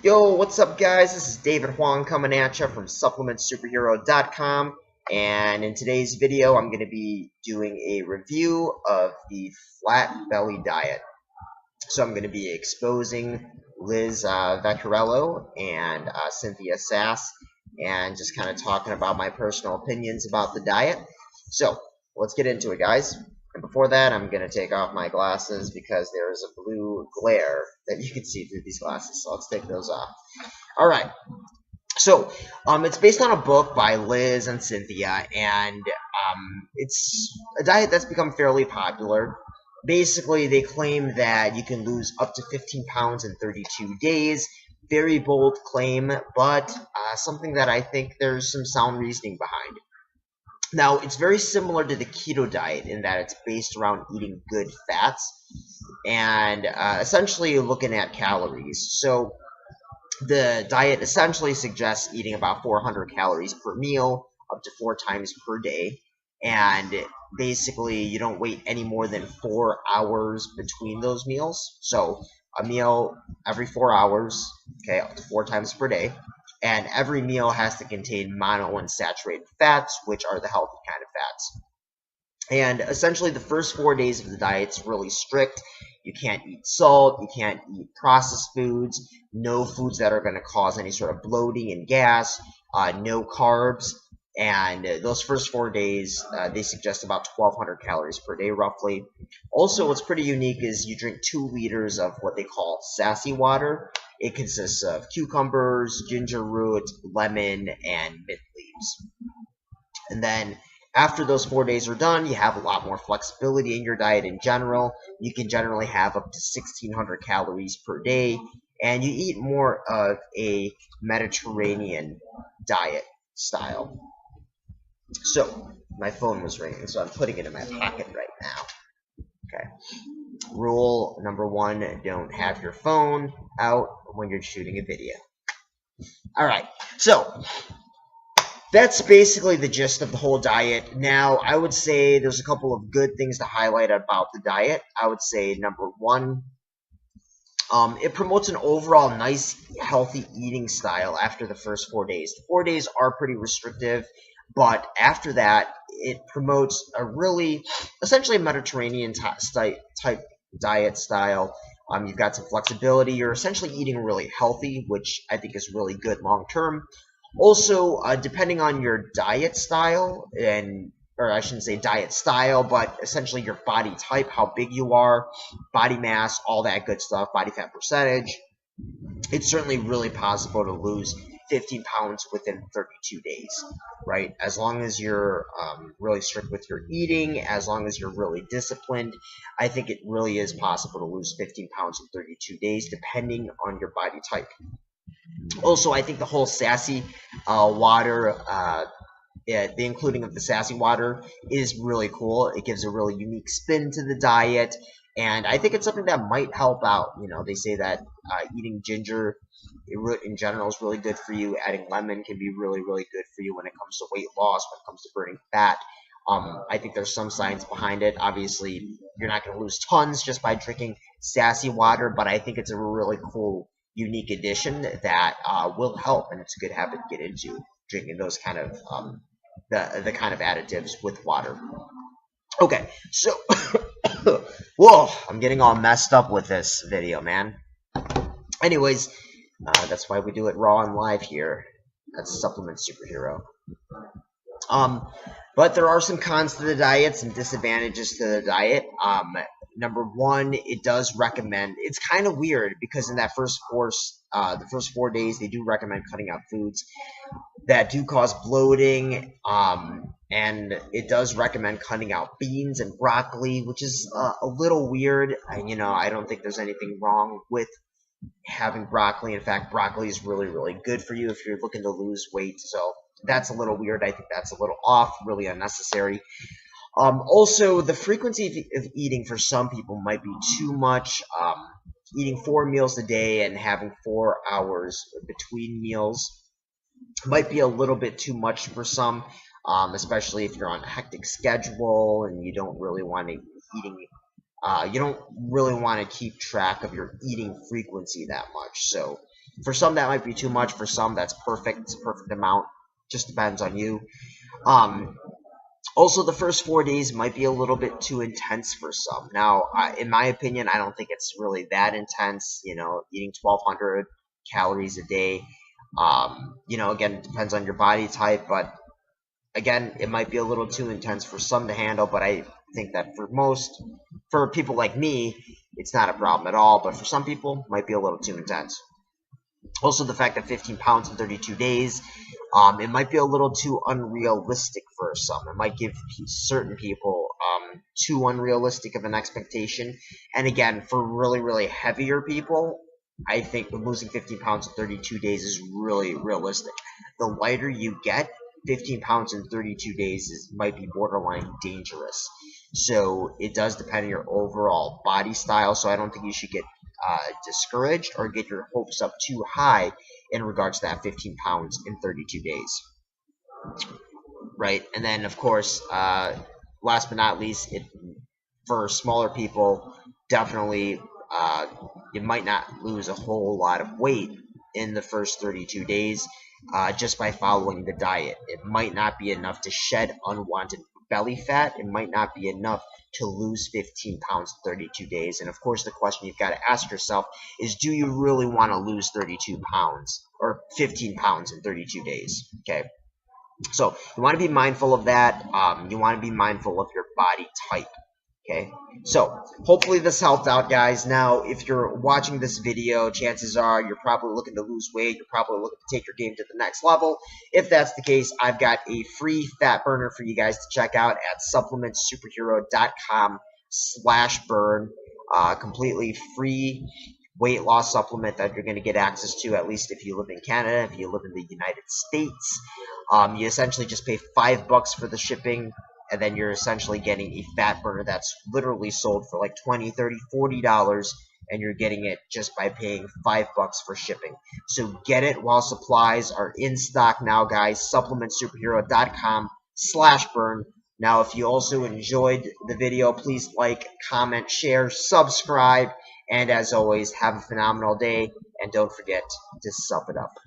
Yo, what's up, guys? This is David Huang coming at you from supplementsuperhero.com, and in today's video I'm going to be doing a review of the flat belly diet. So I'm going to be exposing Liz Vaccariello and Cynthia Sass, and just kind of talking about my personal opinions about the diet. So let's get into it, guys. And before that, I'm going to take off my glasses because there is a blue glare that you can see through these glasses. So let's take those off. All right. So it's based on a book by Liz and Cynthia, and it's a diet that's become fairly popular. Basically, they claim that you can lose up to 15 pounds in 32 days. Very bold claim, but something that I think there's some sound reasoning behind. Now, it's very similar to the keto diet in that it's based around eating good fats and essentially looking at calories. So the diet essentially suggests eating about 400 calories per meal, up to 4 times per day. And basically, you don't wait any more than 4 hours between those meals. So a meal every 4 hours, okay, up to 4 times per day. And every meal has to contain monounsaturated fats, which are the healthy kind of fats. And essentially, the first 4 days of the diet's really strict. You can't eat salt, you can't eat processed foods, no foods that are going to cause any sort of bloating and gas, no carbs. And those first 4 days, they suggest about 1,200 calories per day, roughly. Also, what's pretty unique is you drink 2 liters of what they call Sassy Water. It consists of cucumbers, ginger root, lemon, and mint leaves. And then after those 4 days are done, you have a lot more flexibility in your diet in general. You can generally have up to 1,600 calories per day, and you eat more of a Mediterranean diet style. So, my phone was ringing, so I'm putting it in my pocket right now. Okay. Rule number 1, don't have your phone out when you're shooting a video. Alright, so that's basically the gist of the whole diet. Now, I would say there's a couple of good things to highlight about the diet. I would say, number 1, it promotes an overall nice, healthy eating style after the first 4 days. The 4 days are pretty restrictive, but after that, it promotes a really, essentially Mediterranean type diet style. You've got some flexibility. You're essentially eating really healthy, which I think is really good long term. Also, depending on your diet style, or I shouldn't say diet style, but essentially your body type, how big you are, body mass, all that good stuff, body fat percentage, it's certainly really possible to lose 15 pounds within 32 days, right? As long as you're really strict with your eating, as long as you're really disciplined, I think it really is possible to lose 15 pounds in 32 days, depending on your body type. Also, I think the whole Sassy Water, the including of the Sassy Water is really cool. It gives a really unique spin to the diet, and I think it's something that might help out. You know, they say that eating ginger root in general is really good for you. Adding lemon can be really, really good for you when it comes to weight loss, when it comes to burning fat. I think there's some science behind it. Obviously, you're not going to lose tons just by drinking Sassy Water, but I think it's a really cool, unique addition that will help, and it's a good habit to get into, drinking those kind of the kind of additives with water. Okay, so whoa, I'm getting all messed up with this video, man. Anyways, that's why we do it raw and live here at Supplement Superhero. But there are some cons to the diet, some disadvantages to the diet. Number 1, it does recommend. It's kind of weird because in that the first 4 days, they do recommend cutting out foods that do cause bloating. And it does recommend cutting out beans and broccoli, which is a little weird. You know, I don't think there's anything wrong with having broccoli. In fact, broccoli is really, really good for you if you're looking to lose weight. So that's a little weird. I think that's a little off, really unnecessary. Also, the frequency of eating for some people might be too much. Eating 4 meals a day and having 4 hours between meals might be a little bit too much for some, especially if you're on a hectic schedule and you don't really want to you don't really want to keep track of your eating frequency that much. So For some, that might be too much. For some, that's perfect. It's a perfect amount. Just depends on you. Also, the first 4 days might be a little bit too intense for some. Now, in my opinion, I don't think it's really that intense. You know, eating 1,200 calories a day. You know, again, it depends on your body type, but again, it might be a little too intense for some to handle. But I think that for people like me, it's not a problem at all. But for some people, it might be a little too intense. Also, the fact that 15 pounds in 32 days, it might be a little too unrealistic for some. It might give certain people too unrealistic of an expectation. And again, for really, really heavier people, I think losing 15 pounds in 32 days is really realistic. The lighter you get, 15 pounds in 32 days might be borderline dangerous. So it does depend on your overall body style. So I don't think you should get discouraged or get your hopes up too high in regards to that 15 pounds in 32 days. Right? And then, of course, last but not least, for smaller people, definitely you might not lose a whole lot of weight in the first 32 days just by following the diet. It might not be enough to shed unwanted belly fat. It might not be enough to lose 15 pounds in 32 days. And of course, the question you've got to ask yourself is, do you really want to lose 32 pounds or 15 pounds in 32 days? Okay. So you want to be mindful of that. You want to be mindful of your body type. Okay, so hopefully this helped out, guys. Now, if you're watching this video, chances are you're probably looking to lose weight. You're probably looking to take your game to the next level. If that's the case, I've got a free fat burner for you guys to check out at supplementsuperhero.com/burn. Completely free weight loss supplement that you're going to get access to, at least if you live in Canada. If you live in the United States, you essentially just pay $5 for the shipping, and then you're essentially getting a fat burner that's literally sold for like $20, $30, $40, and you're getting it just by paying $5 for shipping. So get it while supplies are in stock now, guys. supplementsuperhero.com/burn. Now, if you also enjoyed the video, please like, comment, share, subscribe, and as always, have a phenomenal day, and don't forget to sup it up.